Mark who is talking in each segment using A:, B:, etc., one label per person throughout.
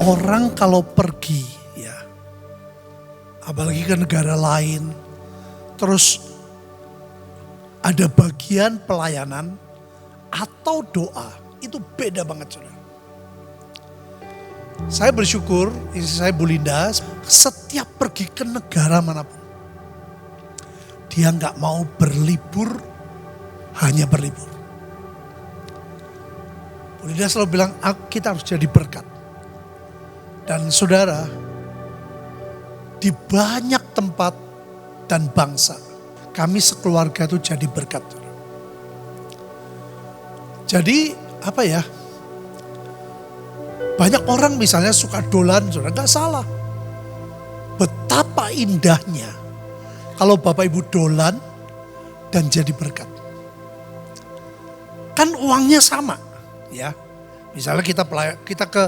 A: Orang kalau pergi ya, apalagi ke negara lain, terus ada bagian pelayanan atau doa, itu beda banget saudara. Saya bersyukur, istri saya Bu Linda, setiap pergi ke negara manapun, dia gak mau berlibur, hanya berlibur. Bu Linda selalu bilang, kita harus jadi berkat. Dan saudara, di banyak tempat dan bangsa, kami sekeluarga itu jadi berkat. Jadi apa ya, banyak orang misalnya suka dolan, saudara, gak salah. Betapa indahnya kalau Bapak Ibu dolan dan jadi berkat. Kan uangnya sama ya. Misalnya kita ke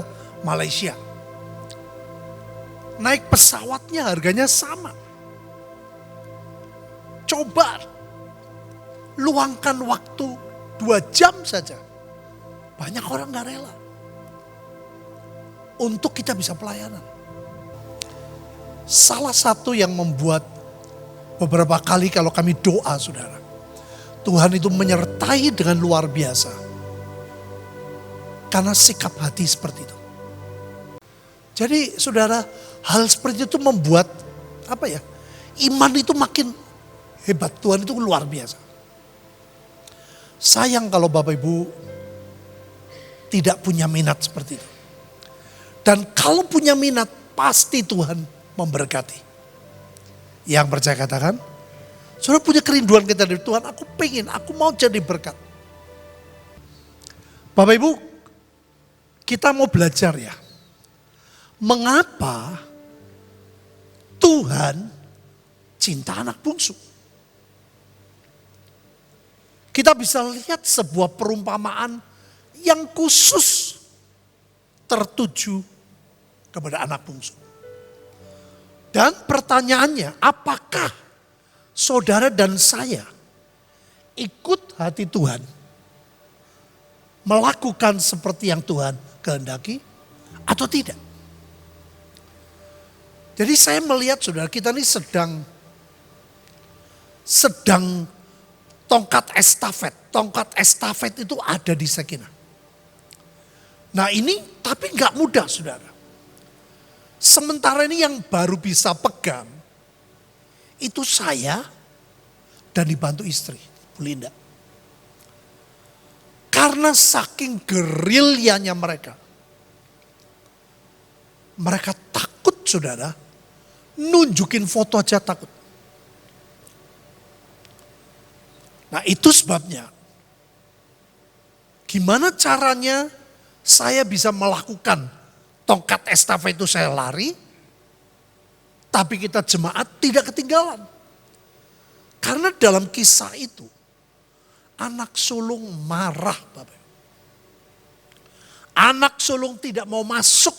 A: Malaysia. Naik pesawatnya harganya sama. Coba luangkan waktu 2 jam saja. Banyak orang gak rela. Untuk kita bisa pelayanan. Salah satu yang membuat beberapa kali kalau kami doa saudara. Tuhan itu menyertai dengan luar biasa. Karena sikap hati seperti itu. Jadi saudara, hal seperti itu membuat iman itu makin hebat. Tuhan itu luar biasa. Sayang kalau Bapak Ibu tidak punya minat seperti itu. Dan kalau punya minat, pasti Tuhan memberkati. Yang percaya katakan, saudara punya kerinduan kita dari Tuhan, aku mau jadi berkat. Bapak Ibu, kita mau belajar ya. Mengapa Tuhan cinta anak bungsu? Kita bisa lihat sebuah perumpamaan yang khusus tertuju kepada anak bungsu. Dan pertanyaannya, apakah saudara dan saya ikut hati Tuhan? Melakukan seperti yang Tuhan kehendaki atau tidak? Jadi saya melihat saudara kita ini sedang tongkat estafet. Tongkat estafet itu ada di Sakinah. Nah ini tapi gak mudah saudara. Sementara ini yang baru bisa pegang, itu saya dan dibantu istri, Bu Linda. Karena saking gerilyanya mereka takut saudara, nunjukin foto aja takut. Nah itu sebabnya, gimana caranya saya bisa melakukan tongkat estafet itu saya lari, tapi kita jemaat tidak ketinggalan. Karena dalam kisah itu, anak sulung marah Bapak. Anak sulung tidak mau masuk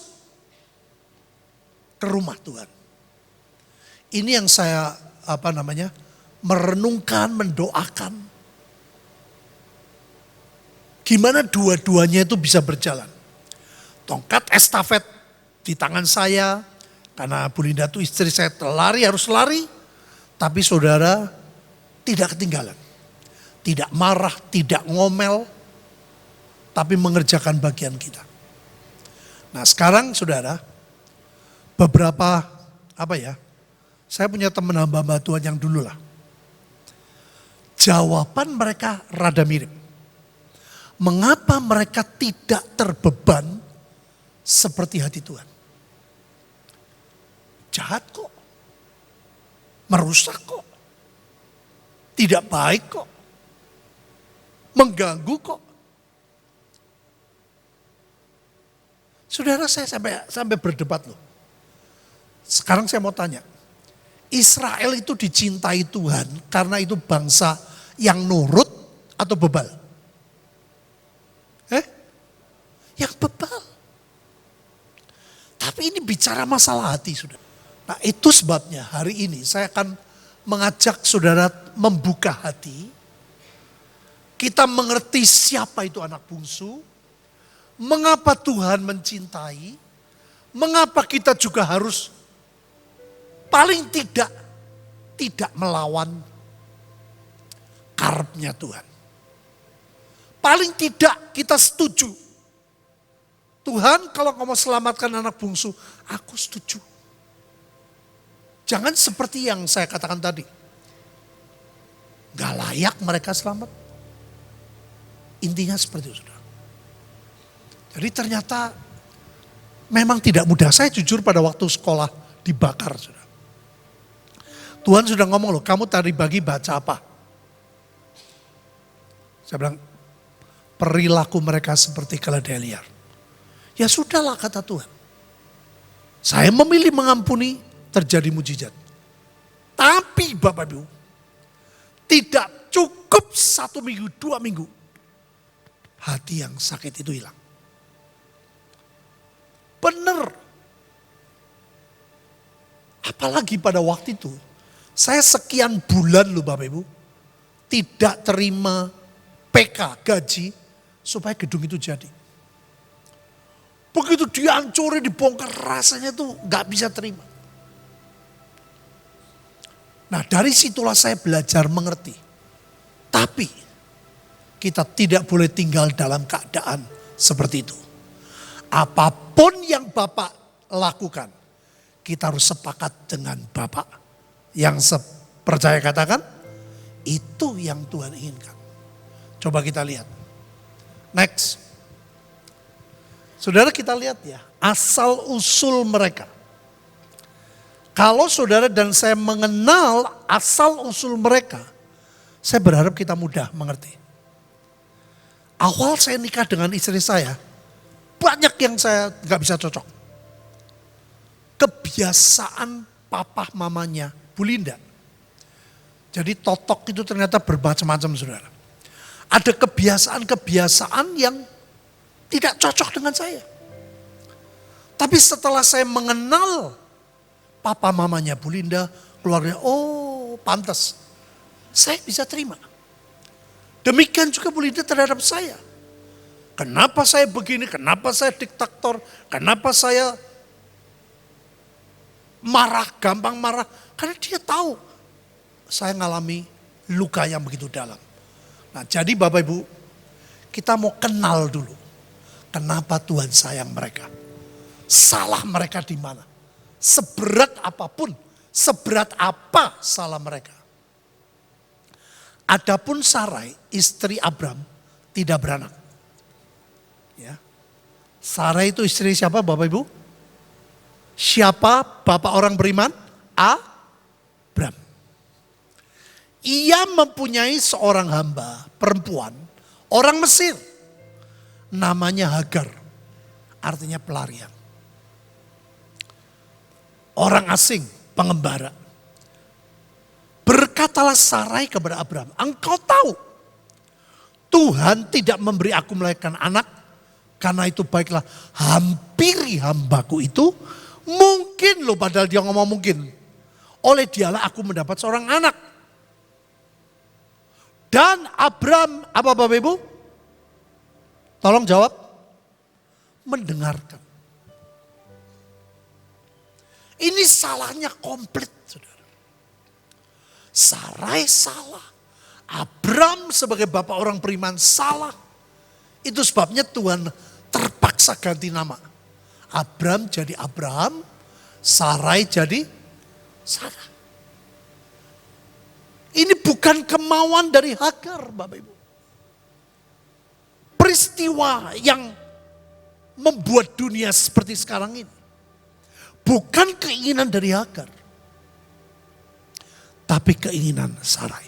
A: ke rumah Tuhan. Ini yang saya merenungkan, mendoakan. Gimana dua-duanya itu bisa berjalan. Tongkat estafet di tangan saya, karena Bu Linda itu istri saya harus lari. Tapi saudara tidak ketinggalan. Tidak marah, tidak ngomel, tapi mengerjakan bagian kita. Nah sekarang saudara, saya punya teman hamba Tuhan yang dulu lah. Jawaban mereka rada mirip. Mengapa mereka tidak terbeban seperti hati Tuhan? Jahat kok. Merusak kok. Tidak baik kok. Mengganggu kok. Saudara saya sampai berdebat loh. Sekarang saya mau tanya. Israel itu dicintai Tuhan karena itu bangsa yang nurut atau bebal? Yang bebal. Tapi ini bicara masalah hati saudara. Nah itu sebabnya hari ini saya akan mengajak saudara membuka hati. Kita mengerti siapa itu anak bungsu. Mengapa Tuhan mencintai. Mengapa kita juga harus paling tidak melawan karepnya Tuhan. Paling tidak kita setuju. Tuhan kalau kamu selamatkan anak bungsu, aku setuju. Jangan seperti yang saya katakan tadi. Gak layak mereka selamat. Intinya seperti itu, saudara. Jadi ternyata memang tidak mudah. Saya jujur pada waktu sekolah dibakar, saudara. Tuhan sudah ngomong loh, kamu tadi pagi baca apa? Saya bilang, perilaku mereka seperti keledai liar. Ya sudahlah kata Tuhan. Saya memilih mengampuni, terjadi mujizat. Tapi Bapak Ibu, tidak cukup 1 minggu, 2 minggu. Hati yang sakit itu hilang. Benar. Apalagi pada waktu itu, saya sekian bulan loh Bapak Ibu, tidak terima PK, gaji, supaya gedung itu jadi. Begitu dihancuri, dibongkar, rasanya tuh gak bisa terima. Nah dari situlah saya belajar mengerti. Tapi kita tidak boleh tinggal dalam keadaan seperti itu. Apapun yang Bapak lakukan, kita harus sepakat dengan Bapak. Yang percaya katakan, itu yang Tuhan inginkan. Coba kita lihat. Next. Saudara kita lihat ya, asal usul mereka. Kalau saudara dan saya mengenal asal usul mereka, saya berharap kita mudah mengerti. Awal saya nikah dengan istri saya, banyak yang saya gak bisa cocok. Kebiasaan papa mamanya Bu Linda. Jadi totok itu ternyata bermacam-macam saudara. Ada kebiasaan-kebiasaan yang tidak cocok dengan saya. Tapi setelah saya mengenal papa mamanya Bu Linda, keluarnya, oh pantas. Saya bisa terima. Demikian juga Bu Linda terhadap saya. Kenapa saya begini, kenapa saya diktator, kenapa saya marah, gampang marah. Karena dia tahu saya mengalami luka yang begitu dalam. Nah jadi Bapak Ibu, kita mau kenal dulu. Kenapa Tuhan sayang mereka? Salah mereka di mana? Seberat apapun, seberat apa salah mereka? Adapun Sarai, istri Abram, tidak beranak. Ya. Sarai itu istri siapa Bapak Ibu? Siapa bapak orang beriman? Abram. Ia mempunyai seorang hamba, perempuan, orang Mesir. Namanya Hagar, artinya pelarian. Orang asing, pengembara. Berkatalah Sarai kepada Abram, engkau tahu Tuhan tidak memberi aku melahirkan anak, karena itu baiklah hampiri hambaku itu. Mungkin loh, padahal dia ngomong mungkin. Oleh dialah aku mendapat seorang anak. Dan Abram, apa Bapak Ibu? Tolong jawab. Mendengarkan. Ini salahnya komplit, saudara. Sarai salah. Abram sebagai bapak orang beriman salah. Itu sebabnya Tuhan terpaksa ganti nama. Abram jadi Abraham, Sarai jadi Sarah. Ini bukan kemauan dari Hagar, Bapak Ibu. Peristiwa yang membuat dunia seperti sekarang ini. Bukan keinginan dari Hagar. Tapi keinginan Sarai.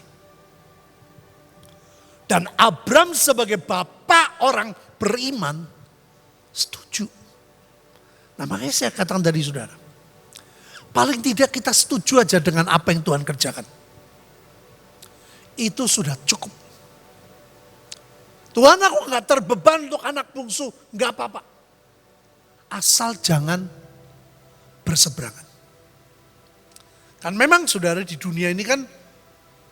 A: Dan Abram sebagai bapak orang beriman setuju. Nah makanya saya katakan tadi saudara. Paling tidak kita setuju aja dengan apa yang Tuhan kerjakan. Itu sudah cukup. Tuhan aku gak terbeban untuk anak bungsu, gak apa-apa. Asal jangan berseberangan. Kan memang saudara di dunia ini kan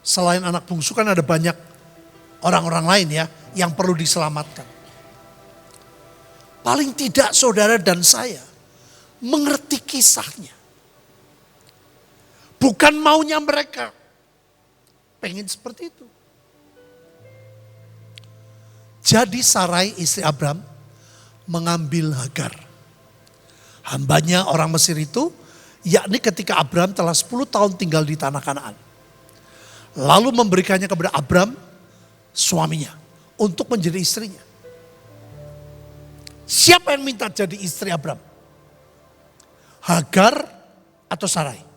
A: selain anak bungsu kan ada banyak orang-orang lain ya yang perlu diselamatkan. Paling tidak saudara dan saya mengerti kisahnya. Bukan maunya mereka. Pengen seperti itu. Jadi Sarai istri Abram mengambil Hagar. Hambanya orang Mesir itu, yakni ketika Abram telah 10 tahun tinggal di tanah Kanaan. Lalu memberikannya kepada Abram, suaminya, untuk menjadi istrinya. Siapa yang minta jadi istri Abram? Hagar atau Sarai?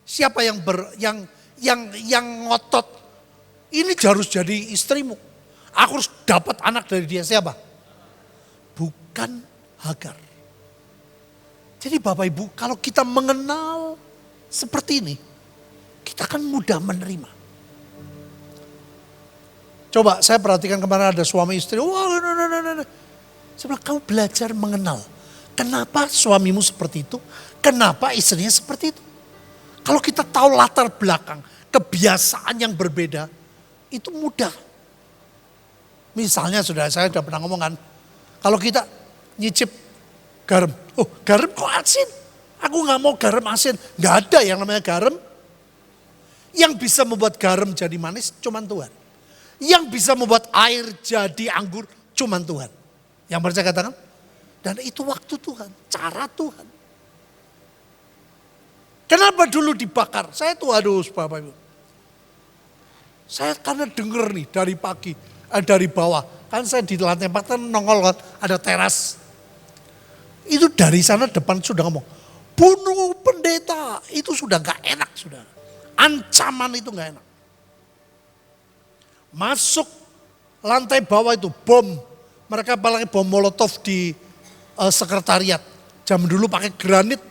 A: Siapa yang ngotot? Ini harus jadi istrimu. Aku harus dapat anak dari dia. Siapa? Bukan Hagar. Jadi Bapak Ibu, kalau kita mengenal seperti ini, kita akan mudah menerima. Coba saya perhatikan kemarin ada suami istri. Saya bilang, kamu belajar mengenal. Kenapa suamimu seperti itu? Kenapa istrinya seperti itu? Kalau kita tahu latar belakang, kebiasaan yang berbeda, itu mudah. Misalnya saya sudah pernah ngomong kan, kalau kita nyicip garam. Oh, garam kok asin? Aku gak mau garam asin. Gak ada yang namanya garam. Yang bisa membuat garam jadi manis cuman Tuhan. Yang bisa membuat air jadi anggur cuman Tuhan. Yang percaya katakan. Dan itu waktu Tuhan, cara Tuhan. Kenapa dulu dibakar? Saya tuh Bapak Ibu. Saya karena denger nih dari pagi, dari bawah. Kan saya di lantai 4 kan nongol kan, ada teras. Itu dari sana depan sudah ngomong, bunuh pendeta. Itu sudah gak enak, saudara. Ancaman itu gak enak. Masuk lantai bawah itu bom. Mereka apalagi bom molotov di sekretariat. Zaman dulu pakai granit.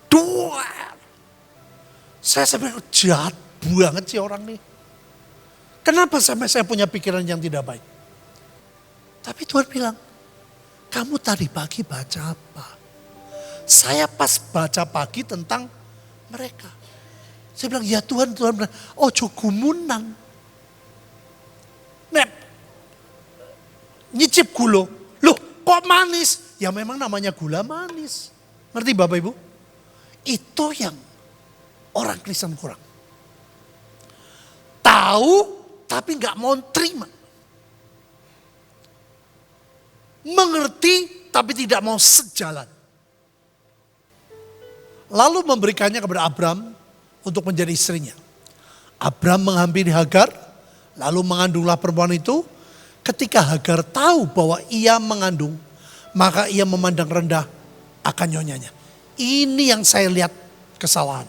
A: Duar. Saya sampai jahat banget sih orang nih. Kenapa sampai saya punya pikiran yang tidak baik? Tapi Tuhan bilang, kamu tadi pagi baca apa? Saya pas baca pagi tentang mereka. Saya bilang, ya Tuhan bilang, ojo gumunan. Nyicip gula. Loh kok manis? Ya memang namanya gula manis. Ngerti Bapak Ibu? Itu yang orang Kristen kurang. Tahu tapi gak mau terima. Mengerti tapi tidak mau sejalan. Lalu memberikannya kepada Abram untuk menjadi istrinya. Abram menghampiri Hagar, lalu mengandunglah perempuan itu. Ketika Hagar tahu bahwa ia mengandung, maka ia memandang rendah akan nyonyanya. Ini yang saya lihat kesalahan.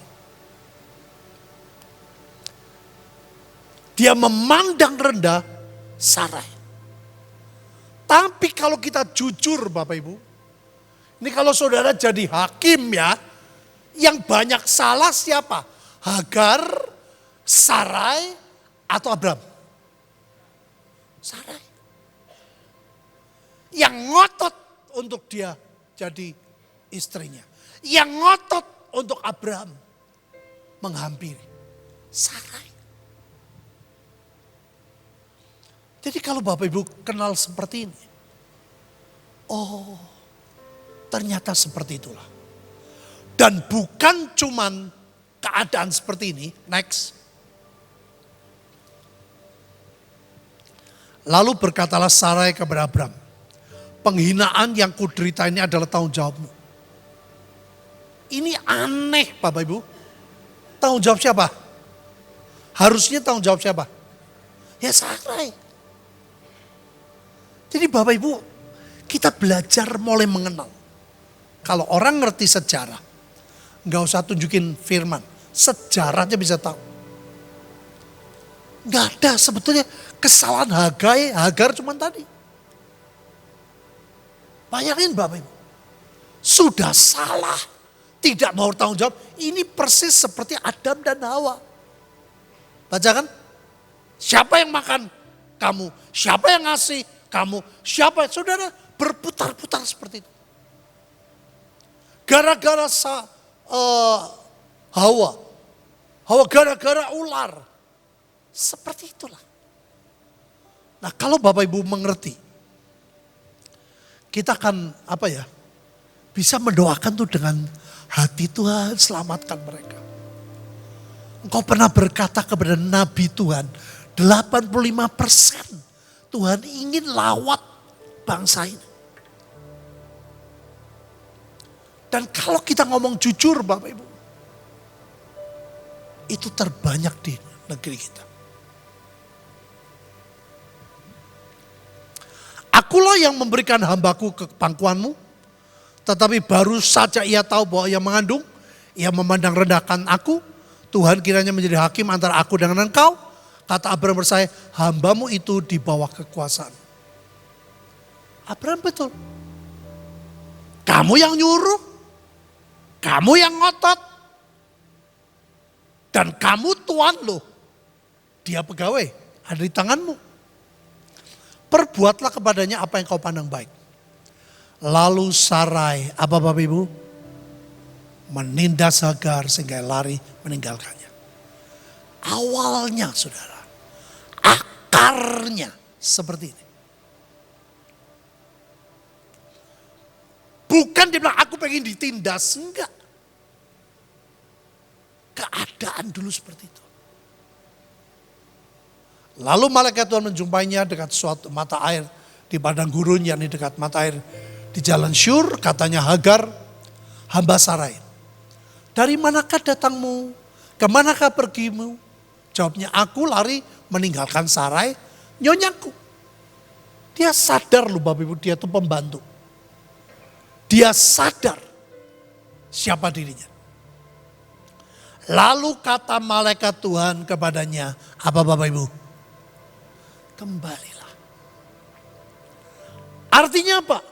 A: Dia memandang rendah Sarai. Tapi kalau kita jujur Bapak Ibu, ini kalau saudara jadi hakim ya, yang banyak salah siapa? Hagar, Sarai, atau Abram? Sarai. Yang ngotot untuk dia jadi istrinya. Yang ngotot untuk Abram menghampiri Sarai. Jadi kalau Bapak Ibu kenal seperti ini. Oh, ternyata seperti itulah. Dan bukan cuman keadaan seperti ini. Next. Lalu berkatalah Sarai kepada Abram, penghinaan yang kuderita ini adalah tanggung jawabmu. Ini aneh Bapak Ibu. Tanggung jawab siapa? Harusnya tanggung jawab siapa? Ya Sarai. Jadi Bapak Ibu, kita belajar mulai mengenal. Kalau orang ngerti sejarah, gak usah tunjukin firman. Sejarahnya bisa tahu. Gak ada sebetulnya kesalahan Hagar cuma tadi. Bayangin Bapak Ibu. Sudah salah. Tidak mau tanggung jawab. Ini persis seperti Adam dan Hawa. Baca kan? Siapa yang makan? Kamu. Siapa yang ngasih? Kamu. Siapa? Saudara berputar-putar seperti itu. Gara-gara Hawa. Hawa gara-gara ular. Seperti itulah. Nah kalau Bapak Ibu mengerti. kita akan bisa mendoakan tuh dengan hati, Tuhan selamatkan mereka. Engkau pernah berkata kepada Nabi Tuhan, 85% Tuhan ingin lawat bangsa ini. Dan kalau kita ngomong jujur Bapak Ibu, itu terbanyak di negeri kita. Akulah yang memberikan hambaku ke pangkuanmu, tetapi baru saja ia tahu bahwa ia mengandung, ia memandang rendahkan aku. Tuhan kiranya menjadi hakim antara aku dengan engkau. Kata Abraham bersaya, hambamu itu di bawah kekuasaan. Abraham betul. Kamu yang nyuruh, kamu yang ngotot, dan kamu tuan loh. Dia pegawai, ada di tanganmu. Perbuatlah kepadanya apa yang kau pandang baik. Lalu Sarai, apa Bapak Ibu? Menindas Hagar sehingga lari meninggalkannya. Awalnya saudara, akarnya seperti ini. Bukan dia bilang aku pengen ditindas, enggak. Keadaan dulu seperti itu. Lalu malaikat Tuhan menjumpainya dekat suatu mata air di padang gurun, yakni dekat mata air di jalan Syur. Katanya, Hagar, hamba Sarai, dari manakah datangmu? Kemanakah pergimu? Jawabnya, aku lari meninggalkan Sarai, nyonyaku. Dia sadar loh Bapak Ibu, dia itu pembantu. Dia sadar siapa dirinya. Lalu kata malaikat Tuhan kepadanya, apa Bapak Ibu? Kembalilah. Artinya apa?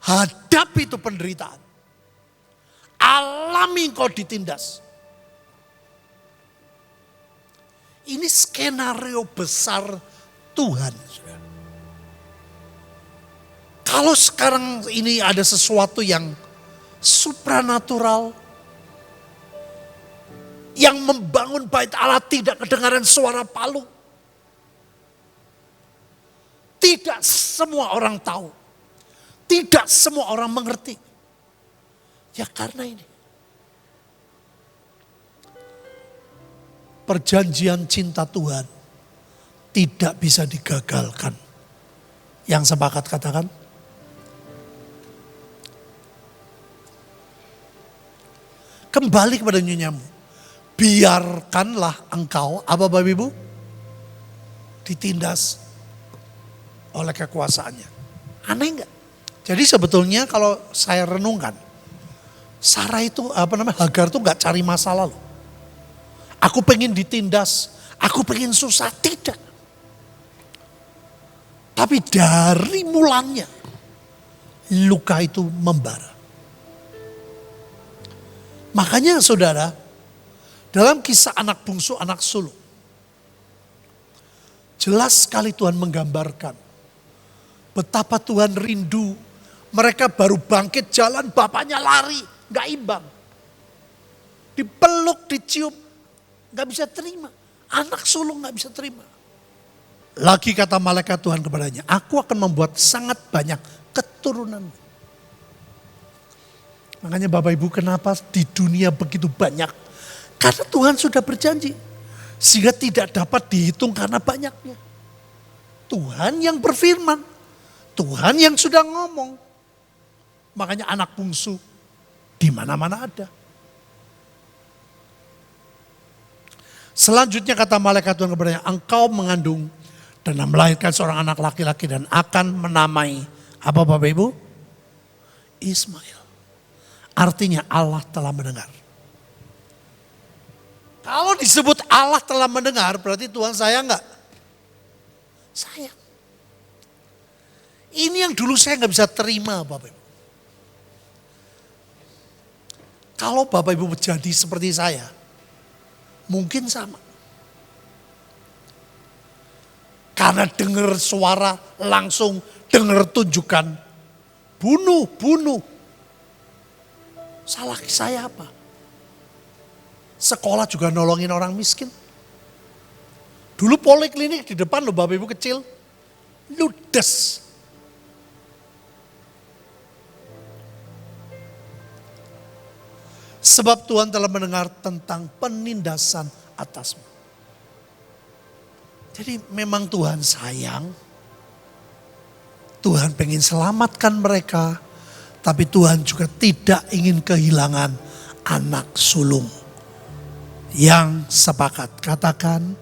A: Hadapi itu penderitaan. Alami kau ditindas. Ini skenario besar Tuhan. Kalau sekarang ini ada sesuatu yang supranatural, yang membangun bait Allah tidak kedengaran suara palu. Tidak semua orang tahu. Tidak semua orang mengerti. Ya karena ini. Perjanjian cinta Tuhan tidak bisa digagalkan. Yang sepakat katakan. Kembali kepada nyonyamu. Biarkanlah engkau, apa Bapak Ibu? Ditindas oleh kekuasaannya. Aneh enggak? Jadi sebetulnya kalau saya renungkan, Sarah itu Hagar itu enggak cari masalah loh. Aku pengen ditindas, aku pengen susah, tidak. Tapi dari mulanya, luka itu membara. Makanya saudara, dalam kisah anak bungsu, anak sulung, jelas sekali Tuhan menggambarkan betapa Tuhan rindu. Mereka baru bangkit jalan, bapaknya lari, gak imbang. Dipeluk, dicium, gak bisa terima. Anak sulung gak bisa terima. Lagi kata malaikat Tuhan kepadanya, aku akan membuat sangat banyak keturunan. Makanya Bapak Ibu, kenapa di dunia begitu banyak? Karena Tuhan sudah berjanji. Sehingga tidak dapat dihitung karena banyaknya. Tuhan yang berfirman. Tuhan yang sudah ngomong. Makanya anak bungsu di mana-mana ada. Selanjutnya kata malaikat Tuhan kepadanya, engkau mengandung dan melahirkan seorang anak laki-laki dan akan menamai, apa Bapak Ibu? Ismail. Artinya Allah telah mendengar. Kalau disebut Allah telah mendengar, berarti Tuhan sayang enggak? Sayang. Ini yang dulu saya enggak bisa terima Bapak Ibu. Kalau Bapak Ibu menjadi seperti saya, mungkin sama. Karena dengar suara langsung, dengar tunjukkan, bunuh, bunuh. Salah saya apa? Sekolah juga nolongin orang miskin. Dulu poliklinik di depan loh Bapak Ibu kecil. Ludes. Sebab Tuhan telah mendengar tentang penindasan atasmu. Jadi memang Tuhan sayang. Tuhan pengen selamatkan mereka. Tapi Tuhan juga tidak ingin kehilangan anak sulung. Yang sepakat, katakan,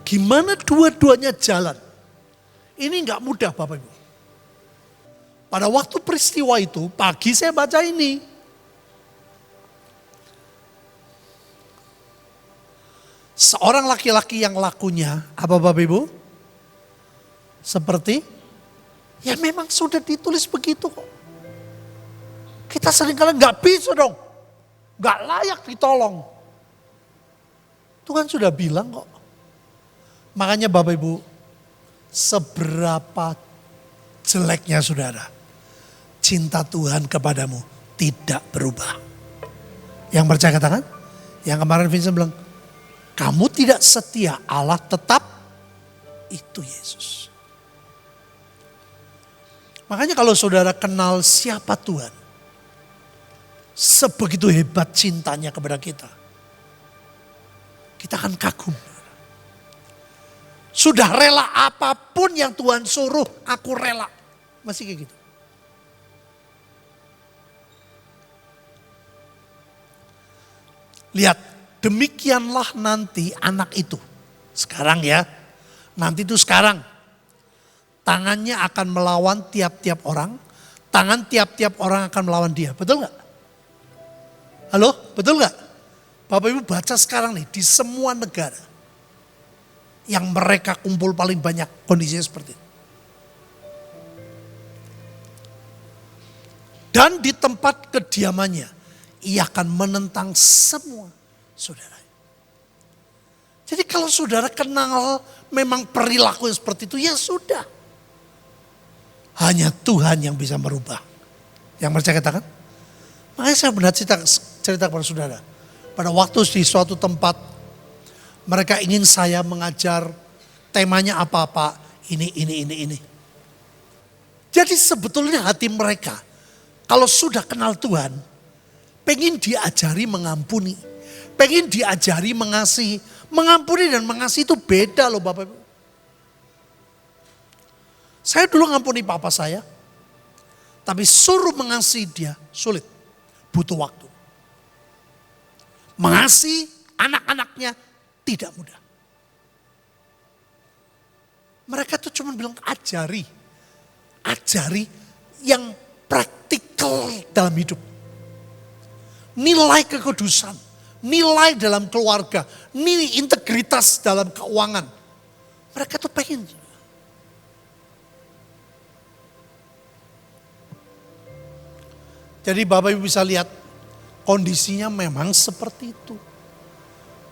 A: gimana dua-duanya jalan? Ini enggak mudah Bapak Ibu. Pada waktu peristiwa itu, pagi saya baca ini. Seorang laki-laki yang lakunya, apa Bapak Ibu? Seperti, ya memang sudah ditulis begitu kok. Kita seringkali nggak bisa dong. Nggak layak ditolong. Tuhan sudah bilang kok. Makanya Bapak Ibu, seberapa jeleknya saudara, cinta Tuhan kepadamu tidak berubah. Yang percaya katakan, yang kemarin Vincent bilang, kamu tidak setia, Allah tetap itu Yesus. Makanya kalau saudara kenal siapa Tuhan, sebegitu hebat cintanya kepada kita, kita akan kagum. Sudah rela apapun yang Tuhan suruh, aku rela. Masih kayak gitu. Lihat, demikianlah nanti anak itu. Sekarang ya, nanti itu sekarang. Tangannya akan melawan tiap-tiap orang. Tangan tiap-tiap orang akan melawan dia. Betul gak? Halo, betul gak? Bapak Ibu baca sekarang nih, di semua negara. Yang mereka kumpul paling banyak kondisinya seperti itu. Dan di tempat kediamannya, ia akan menentang semua saudara. Jadi kalau saudara kenal memang perilaku yang seperti itu, ya sudah. Hanya Tuhan yang bisa merubah. Yang percaya katakan? Makanya saya benar cerita kepada saudara. Pada waktu di suatu tempat, mereka ingin saya mengajar temanya apa-apa, ini. Jadi sebetulnya hati mereka, kalau sudah kenal Tuhan, pengen diajari mengampuni. Pengen diajari mengasihi. Mengampuni dan mengasihi itu beda loh Bapak Ibu. Saya dulu ngampuni papa saya. Tapi suruh mengasihi dia sulit. Butuh waktu. Mengasihi anak-anaknya tidak mudah. Mereka tuh cuma bilang ajari. Ajari yang praktikal dalam hidup. Nilai kekudusan, nilai dalam keluarga, nilai integritas dalam keuangan. Mereka tuh pengen. Jadi Bapak Ibu bisa lihat kondisinya memang seperti itu.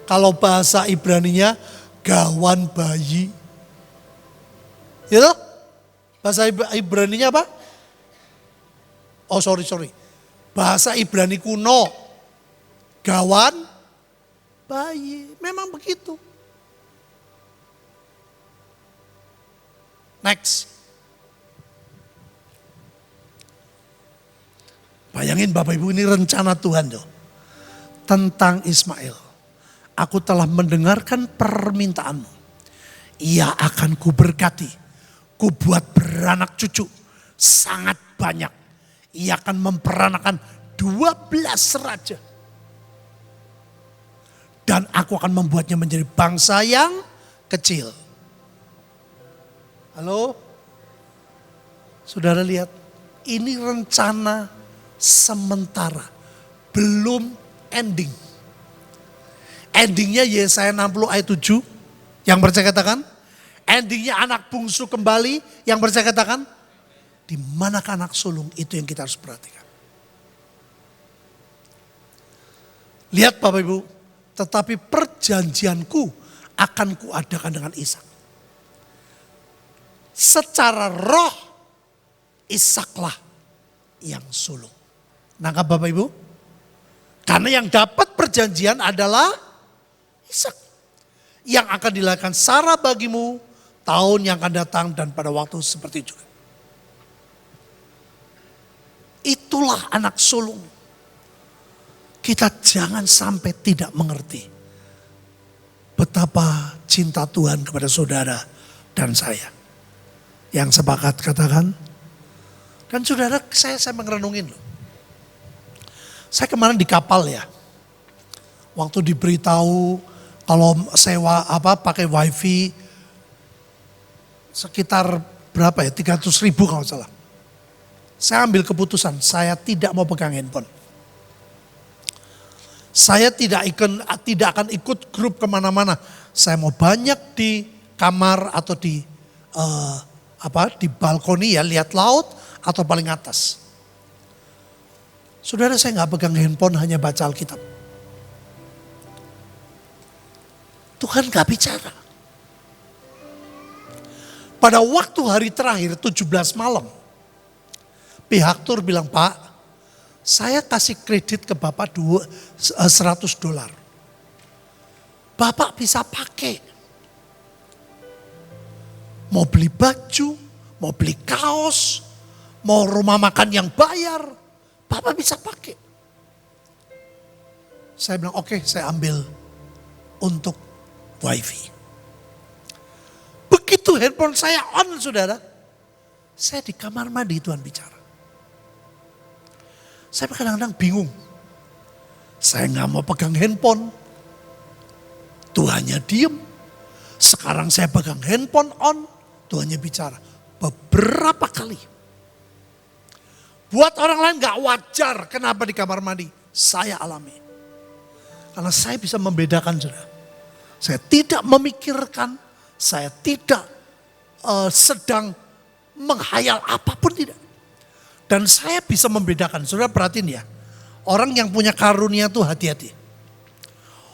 A: Kalau bahasa Ibraninya gawan bayi. Ya toh? Bahasa Ibraninya apa? Oh sorry. Bahasa Ibrani kuno. Gawan bayi. Memang begitu. Next. Bayangin Bapak Ibu ini rencana Tuhan loh. Tentang Ismail. Aku telah mendengarkan permintaanmu. Ia akan kuberkati. Kubuat beranak cucu. Sangat banyak. Ia akan memperanakan 12 raja. Dan aku akan membuatnya menjadi bangsa yang kecil. Halo? Saudara lihat. Ini rencana sementara. Belum ending. Endingnya Yesaya 60 ayat 7. Yang percaya katakan. Endingnya anak bungsu kembali. Yang percaya katakan. Di manakah anak sulung, itu yang kita harus perhatikan. Lihat Bapak Ibu. Tetapi perjanjianku akan kuadakan dengan Ishak. Secara roh Ishaklah yang sulung. Nangkap Bapak Ibu? Karena yang dapat perjanjian adalah Ishak. Yang akan dilahirkan Sarah bagimu tahun yang akan datang dan pada waktu seperti juga. Itulah anak sulung. Kita jangan sampai tidak mengerti betapa cinta Tuhan kepada saudara dan saya. Yang sepakat katakan. Dan saudara, saya mengerenungin loh. Saya kemarin di kapal ya. Waktu diberitahu kalau sewa pakai wifi sekitar berapa ya, 300.000 kalau salah. Saya ambil keputusan, saya tidak mau pegang handphone. Saya tidak akan ikut grup kemana-mana. Saya mau banyak di kamar atau di balkoni ya, lihat laut atau paling atas. Saudara, saya nggak pegang handphone, hanya baca Alkitab. Tuhan nggak bicara. Pada waktu hari terakhir 17 malam, pihak tur bilang, Pak, saya kasih kredit ke Bapak $100. Bapak bisa pakai. Mau beli baju, mau beli kaos, mau rumah makan yang bayar, Bapak bisa pakai. Saya bilang, oke, saya ambil untuk wifi. Begitu handphone saya on, saudara, saya di kamar mandi, Tuhan bicara. Saya kadang-kadang bingung. Saya nggak mau pegang handphone. Tuhannya diem. Sekarang saya pegang handphone on. Tuhannya bicara. Beberapa kali. Buat orang lain nggak wajar kenapa di kamar mandi. Saya alami. Karena saya bisa membedakan, saudara. Saya tidak memikirkan. Saya tidak sedang menghayal apapun, tidak. Dan saya bisa membedakan, saudara perhatiin ya. Orang yang punya karunia tuh hati-hati.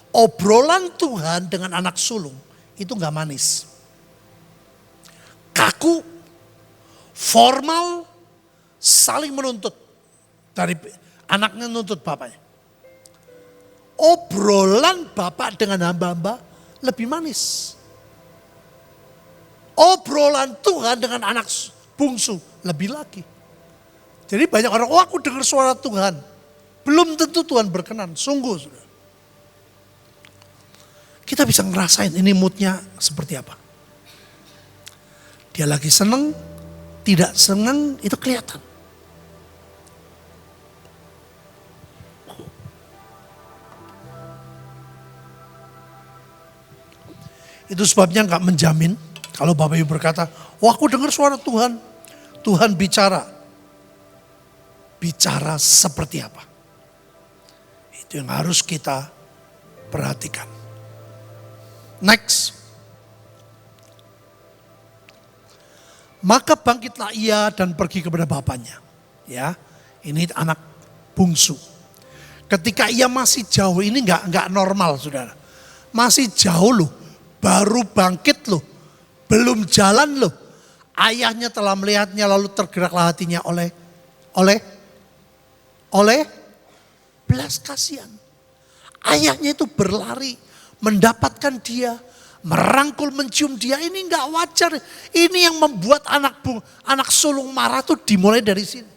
A: Obrolan Tuhan dengan anak sulung itu gak manis. Kaku, formal, saling menuntut. Dari anaknya nuntut bapaknya. Obrolan bapak dengan hamba-hamba lebih manis. Obrolan Tuhan dengan anak bungsu lebih lagi. Jadi banyak orang, aku dengar suara Tuhan. Belum tentu Tuhan berkenan, sungguh. Saudara. Kita bisa ngerasain ini moodnya seperti apa. Dia lagi seneng, tidak seneng, itu kelihatan. Itu sebabnya gak menjamin, kalau Bapak Ibu berkata, aku dengar suara Tuhan. Tuhan bicara. Bicara seperti apa? Itu yang harus kita perhatikan. Next. Maka bangkitlah ia dan pergi kepada bapaknya. Ya, ini anak bungsu. Ketika ia masih jauh, ini enggak normal, saudara. Masih jauh loh, baru bangkit loh, belum jalan loh. Ayahnya telah melihatnya lalu tergeraklah hatinya oleh belas kasihan. Ayahnya itu berlari, mendapatkan dia, merangkul, mencium dia. Ini enggak wajar. Ini yang membuat anak sulung marah tuh dimulai dari sini.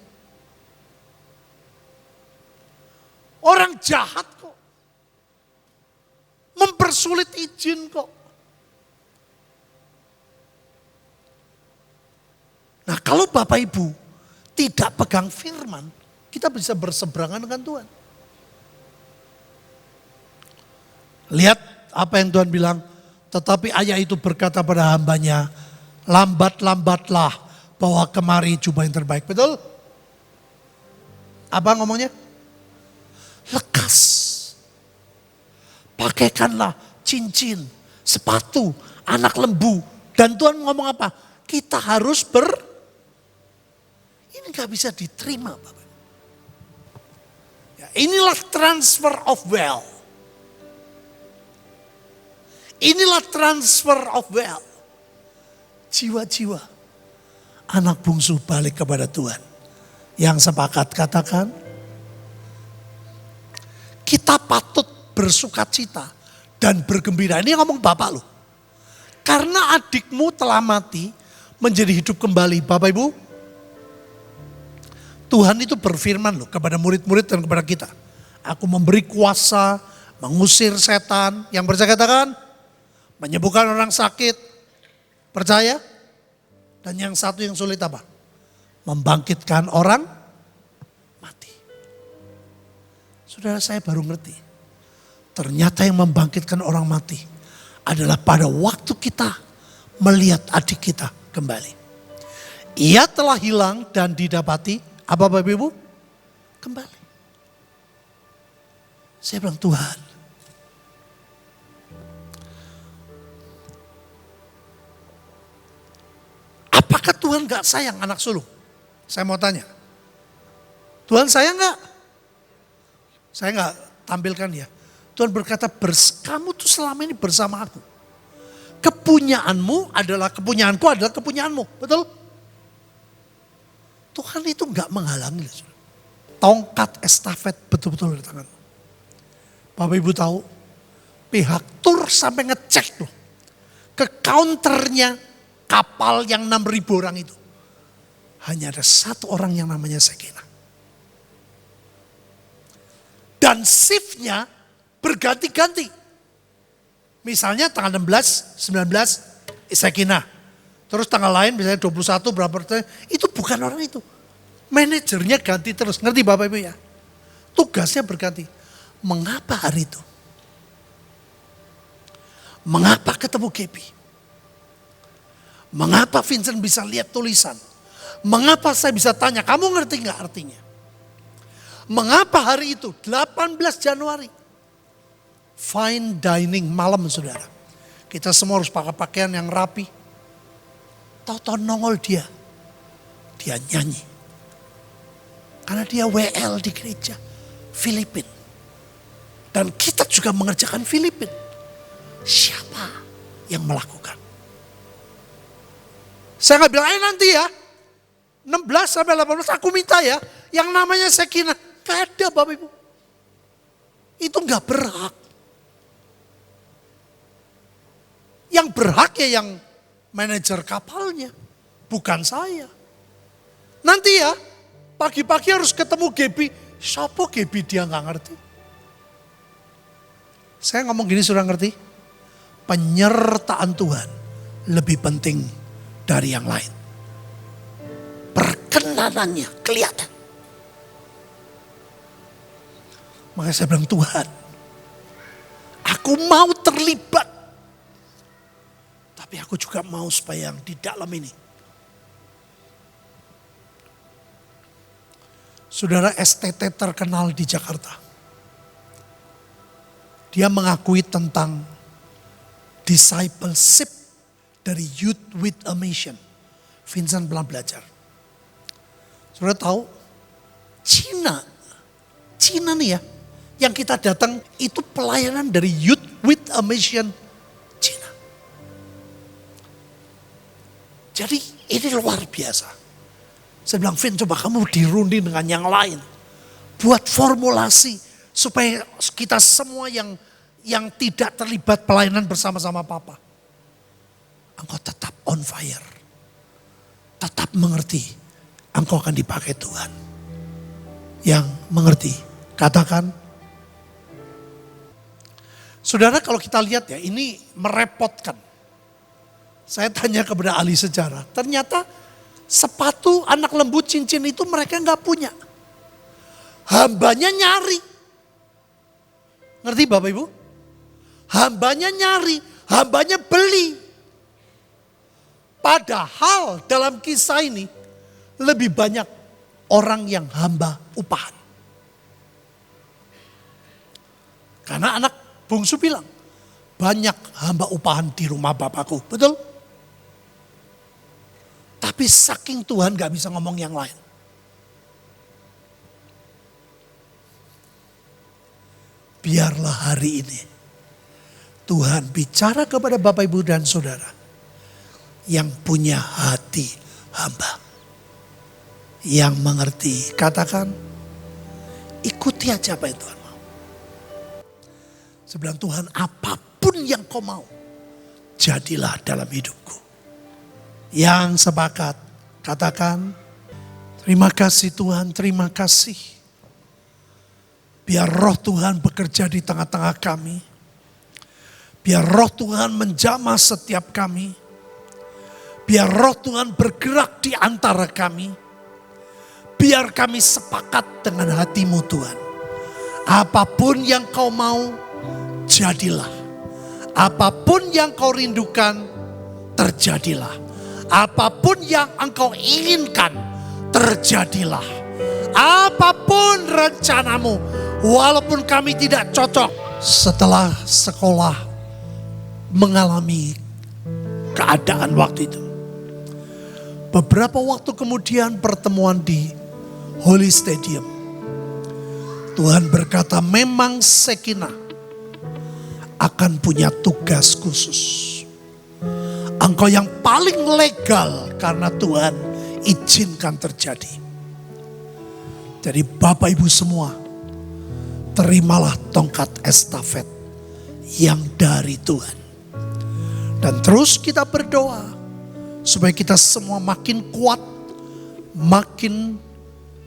A: Orang jahat kok. Mempersulit izin kok. Nah, kalau Bapak Ibu tidak pegang firman, kita bisa berseberangan dengan Tuhan. Lihat apa yang Tuhan bilang. Tetapi ayah itu berkata pada hambanya, lambat-lambatlah bawa kemari jubah yang terbaik. Betul? Apa ngomongnya? Lekas. Pakaikanlah cincin, sepatu, anak lembu. Dan Tuhan ngomong apa? Kita harus ini gak bisa diterima, Bapak. Ya, inilah transfer of wealth. Inilah transfer of wealth. Jiwa-jiwa anak bungsu balik kepada Tuhan. Yang sepakat katakan, kita patut bersukacita dan bergembira. Ini ngomong Bapak loh. Karena adikmu telah mati menjadi hidup kembali. Bapak Ibu, Tuhan itu berfirman loh kepada murid-murid dan kepada kita. Aku memberi kuasa, mengusir setan. Yang percaya katakan, menyembuhkan orang sakit. Percaya? Dan yang satu yang sulit apa? Membangkitkan orang mati. Saudara, saya baru ngerti. Ternyata yang membangkitkan orang mati adalah pada waktu kita melihat adik kita kembali. Ia telah hilang dan didapati, apa Bapak Ibu? Kembali. Saya bilang, Tuhan, apakah Tuhan gak sayang anak sulung? Saya mau tanya. Tuhan sayang gak? Saya gak tampilkan ya. Tuhan berkata, kamu tuh selama ini bersama aku. Kepunyaanmu adalah kepunyaanku adalah kepunyaanmu. Betul? Tuhan itu gak menghalangi. Tongkat estafet betul-betul di tanganmu. Bapak Ibu tahu, pihak tur sampai ngecek loh. Ke counternya kapal yang 6.000 orang itu. Hanya ada satu orang yang namanya Sekina. Dan shiftnya berganti-ganti. Misalnya tanggal 16, 19 Sekina. Terus tanggal lain misalnya 21 berapa persen. Itu bukan orang itu. Manajernya ganti terus. Ngerti Bapak Ibu ya? Tugasnya berganti. Mengapa hari itu? Mengapa ketemu Gaby? Mengapa Vincent bisa lihat tulisan? Mengapa saya bisa tanya, kamu ngerti gak artinya? Mengapa hari itu 18 Januari? Fine dining malam saudara. Kita semua harus pakai pakaian yang rapi. Tahu-tahu nongol dia. Dia nyanyi. Karena dia WL di gereja Filipina. Dan kita juga mengerjakan Filipina. Siapa yang melakukan? Saya gak bilang, nanti ya. 16 sampai 18 aku minta ya. Yang namanya Sekina. Gak ada Bapak Ibu. Itu gak berhak. Yang berhak ya yang manajer kapalnya. Bukan saya. Nanti ya. Pagi-pagi harus ketemu Gaby. Siapa Gaby dia gak ngerti. Saya ngomong gini sudah ngerti. Penyertaan Tuhan lebih penting dari yang lain. Perkenanannya kelihatan. Makanya saya bilang, Tuhan, aku mau terlibat. Tapi aku juga mau supaya yang di dalam ini. Saudara STT terkenal di Jakarta. Dia mengakui tentang discipleship dari Youth with a Mission. Vincent pernah belajar. Saudara tahu, Cina nih ya, yang kita datang itu pelayanan dari Youth with a Mission Cina. Jadi ini luar biasa. Saya bilang, Vin, coba kamu dirunding dengan yang lain. Buat formulasi supaya kita semua yang tidak terlibat pelayanan bersama-sama Papa. Engkau tetap on fire. Tetap mengerti. Engkau akan dipakai Tuhan. Yang mengerti. Katakan. Saudara, kalau kita lihat ya, ini merepotkan. Saya tanya kepada ahli sejarah. Ternyata sepatu anak lembu cincin itu mereka nggak punya. Hambanya nyari. Ngerti Bapak Ibu? Hambanya nyari, hambanya beli. Padahal dalam kisah ini lebih banyak orang yang hamba upahan. Karena anak bungsu bilang, banyak hamba upahan di rumah Bapakku, betul? Tapi saking Tuhan gak bisa ngomong yang lain. Biarlah hari ini Tuhan bicara kepada Bapak Ibu dan Saudara yang punya hati hamba. Yang mengerti, katakan, ikuti aja apa yang Tuhan mau. Saya bilang, Tuhan, apapun yang kau mau, jadilah dalam hidupku. Yang sepakat, katakan, terima kasih Tuhan, terima kasih. Biar roh Tuhan bekerja di tengah-tengah kami. Biar roh Tuhan menjamah setiap kami. Biar roh Tuhan bergerak di antara kami. Biar kami sepakat dengan hati-Mu Tuhan. Apapun yang Kau mau, jadilah. Apapun yang Kau rindukan, terjadilah. Apapun yang Engkau inginkan, terjadilah. Apapun rencanamu, walaupun kami tidak cocok. Setelah sekolah mengalami keadaan waktu itu, beberapa waktu kemudian pertemuan di Holy Stadium, Tuhan berkata memang Shekinah akan punya tugas khusus. Engkau yang paling legal karena Tuhan izinkan terjadi. Jadi Bapak Ibu semua, terimalah tongkat estafet yang dari Tuhan. Dan terus kita berdoa supaya kita semua makin kuat, makin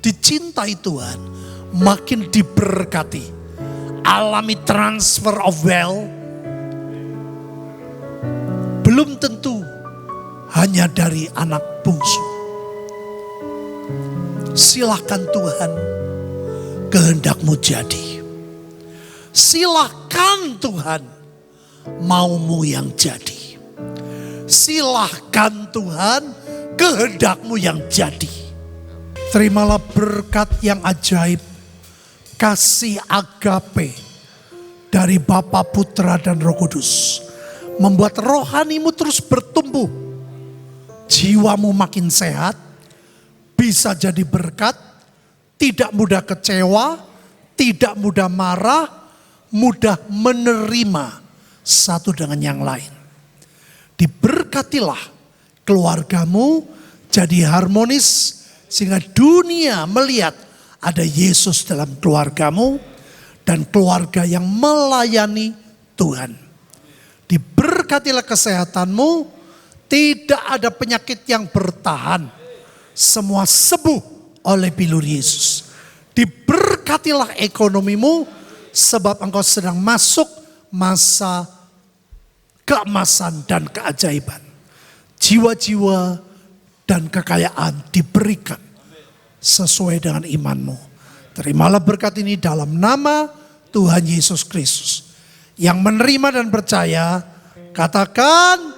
A: dicintai Tuhan, makin diberkati. Alami transfer of wealth. Belum tentu hanya dari anak bungsu. Silakan Tuhan, kehendak-Mu jadi. Silakan Tuhan, mau-Mu yang jadi. Silakan Tuhan, kehendak-Mu yang jadi. Terimalah berkat yang ajaib, kasih agape dari Bapa, Putra, dan Roh Kudus. Membuat rohanimu terus bertumbuh. Jiwamu makin sehat, bisa jadi berkat, tidak mudah kecewa, tidak mudah marah, mudah menerima satu dengan yang lain. Diberkatilah keluargamu jadi harmonis sehingga dunia melihat ada Yesus dalam keluargamu dan keluarga yang melayani Tuhan. Diberkatilah kesehatanmu, tidak ada penyakit yang bertahan. Semua sembuh oleh bilur Yesus. Diberkatilah ekonomimu sebab engkau sedang masuk masa keemasan dan keajaiban. Jiwa-jiwa dan kekayaan diberikan sesuai dengan imanmu. Terimalah berkat ini dalam nama Tuhan Yesus Kristus. Yang menerima dan percaya, katakan